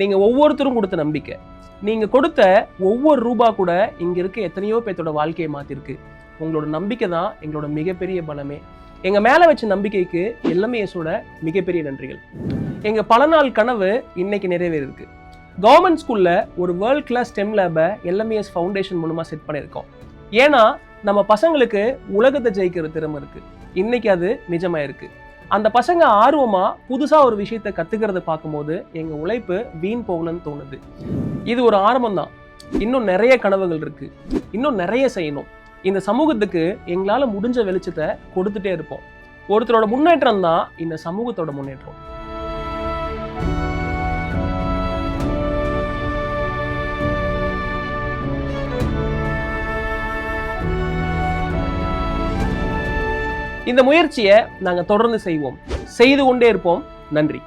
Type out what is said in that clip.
நீங்க ஒவ்வொருத்தரும் கொடுத்த நம்பிக்கை. நீங்க கொடுத்த ஒவ்வொரு ரூபா கூட இங்க இருக்க எத்தனையோ பேர்த்தோட வாழ்க்கையை மாத்திருக்கு. உங்களோட நம்பிக்கை தான் எங்களோட மிகப்பெரிய பலமே. எங்க மேல வச்ச நம்பிக்கைக்கு LMISோட மிகப்பெரிய நன்றிகள். எங்க பல நாள் கனவு இன்னைக்கு நிறைவேறிருக்கு. கவர்மெண்ட் ஸ்கூல்ல ஒரு வேர்ல்ட் கிளாஸ் STEM லேபை LMIS ஃபவுண்டேஷன் மூலமா செட் பண்ணியிருக்கோம். ஏன்னா நம்ம பசங்களுக்கு உலகத்தை ஜெயிக்கிற திறமை இருக்கு. இன்னைக்கு அது நிஜமாயிருக்கு. அந்த பசங்க ஆர்வமா புதுசா ஒரு விஷயத்தை கத்துக்கிறத பார்க்கும்போது எங்க உழைப்பு வீண் போகலன்னு தோணுது. இது ஒரு ஆரம்பம் தான். இன்னும் நிறைய கனவுகள் இருக்கு. இன்னும் நிறைய செய்யணும். இந்த சமூகத்துக்கு எங்களால முடிஞ்ச வெளிச்சத்தை கொடுத்துட்டே இருப்போம். ஒருத்தரோட முன்னேற்றம் தான் இந்த சமூகத்தோட முன்னேற்றம். இந்த முயற்சியை நாங்க தொடர்ந்து செய்வோம். செய்து கொண்டே இருப்போம். நன்றி.